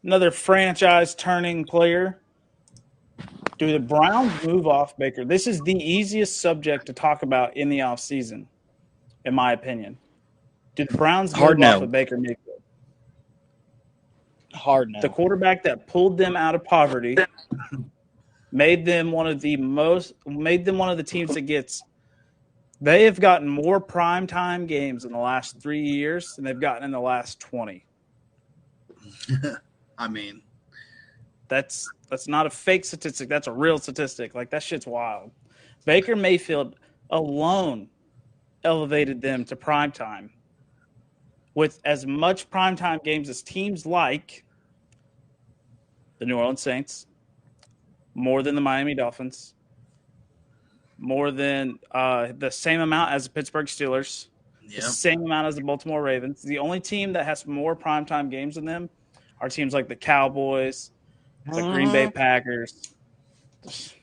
another franchise-turning player. Do the Browns move off Baker? This is the easiest subject to talk about in the offseason, in my opinion. Do the Browns Hard move off no. of Baker Mayfield? Hard The no. quarterback that pulled them out of poverty, made them one of the teams that gets. They have gotten more primetime games in the last 3 years than they've gotten in the last 20. I mean, that's not a fake statistic. That's a real statistic. Like, that shit's wild. Baker Mayfield alone elevated them to primetime with as much primetime games as teams like the New Orleans Saints, more than the Miami Dolphins, more than the same amount as the Pittsburgh Steelers, the same amount as the Baltimore Ravens. The only team that has more primetime games than them are teams like the Cowboys, the Green Bay Packers.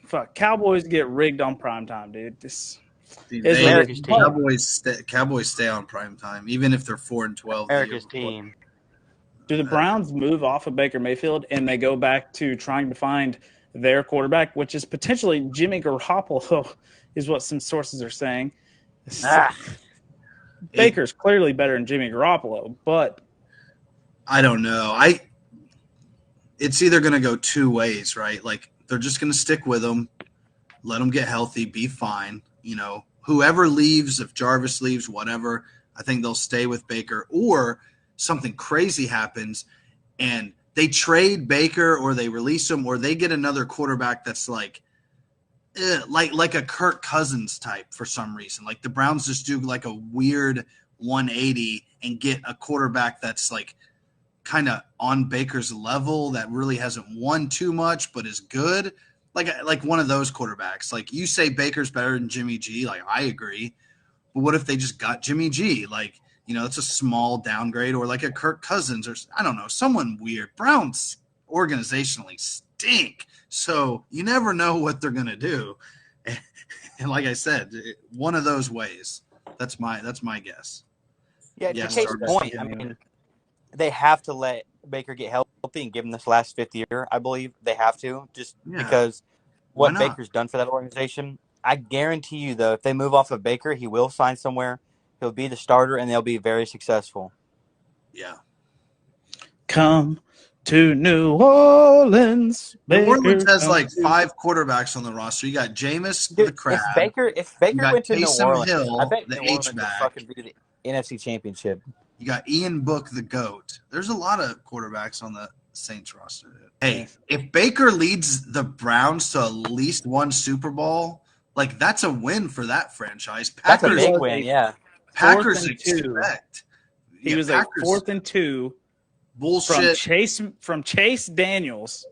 Fuck, Cowboys get rigged on primetime, dude. Cowboys stay on prime time, even if they're 4-12. America's team. Do the Browns move off of Baker Mayfield and they go back to trying to find their quarterback, which is potentially Jimmy Garoppolo, is what some sources are saying. Baker's clearly better than Jimmy Garoppolo, but I don't know. It's either going to go two ways, right? Like, they're just going to stick with him, let him get healthy, be fine. You know, whoever leaves, if Jarvis leaves, whatever, I think they'll stay with Baker. Or something crazy happens and they trade Baker, or they release him, or they get another quarterback that's like a Kirk Cousins type for some reason. Like, the Browns just do like a weird 180 and get a quarterback that's like kind of on Baker's level, that really hasn't won too much but is good. Like one of those quarterbacks. Like, you say Baker's better than Jimmy G, like, I agree. But what if they just got Jimmy G? Like, you know, it's a small downgrade, or like a Kirk Cousins, or I don't know, someone weird. Browns organizationally stink. So you never know what they're going to do. And like I said, one of those ways. That's my guess. Yeah, to Kate's point, I mean, they have to let Baker get healthy and give him this last fifth year, I believe. They have to, just because what Baker's done for that organization. I guarantee you, though, if they move off of Baker, he will sign somewhere. He'll be the starter, and they'll be very successful. Yeah. Come to New Orleans. New Orleans has like 5 quarterbacks on the roster. You got Jameis the Crab. If Baker went to New Orleans, Hill, I bet the New Orleans would H-back. fucking be the NFC Championship. You got Ian Book the GOAT. There's a lot of quarterbacks on the Saints roster. Hey, if Baker leads the Browns to at least one Super Bowl, like, that's a win for that franchise. That's a big win, yeah. Packers expect. He was like 4th and 2. Bullshit. From Chase Daniels.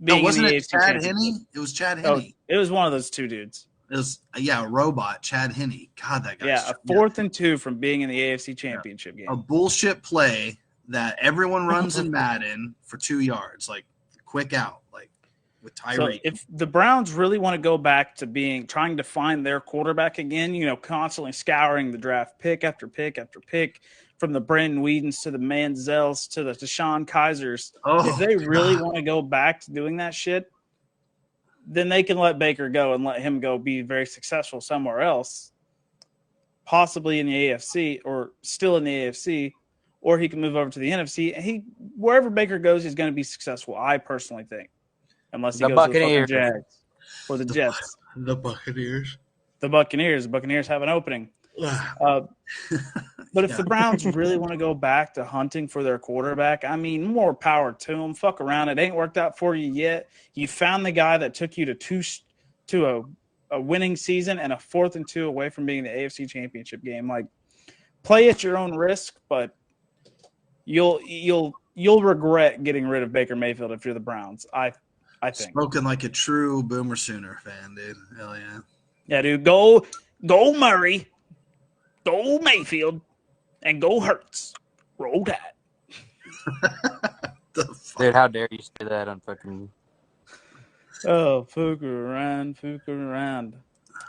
Wasn't it Chad Henne? It was Chad Henne. Oh, it was one of those two dudes. It was, a robot, Chad Henne. God, that guy. Yeah, a 4th and 2 from being in the AFC Championship game. A bullshit play that everyone runs in Madden for 2 yards, like quick out, like with Tyreek. So if the Browns really want to go back to trying to find their quarterback again, you know, constantly scouring the draft pick after pick after pick, from the Brandon Weedens to the Manziels to the Deshaun Kaisers, if they really want to go back to doing that shit, then they can let Baker go and let him go be very successful somewhere else, possibly in the AFC or still in the AFC, or he can move over to the NFC. And wherever Baker goes, he's going to be successful, I personally think, unless he goes to the fucking Jags or the Jets. The Buccaneers. The Buccaneers have an opening. But if the Browns really want to go back to hunting for their quarterback, I mean, more power to them. Fuck around. It ain't worked out for you yet. You found the guy that took you to a winning season and a 4th and 2 away from being the AFC Championship game. Like, play at your own risk, but you'll regret getting rid of Baker Mayfield if you're the Browns. I think. Spoken like a true Boomer Sooner fan, dude. Hell yeah. Yeah, dude. Go Murray. Go Mayfield, and go Hurts. Roll Tide. Dude, how dare you say that on fucking... Oh, fuck around.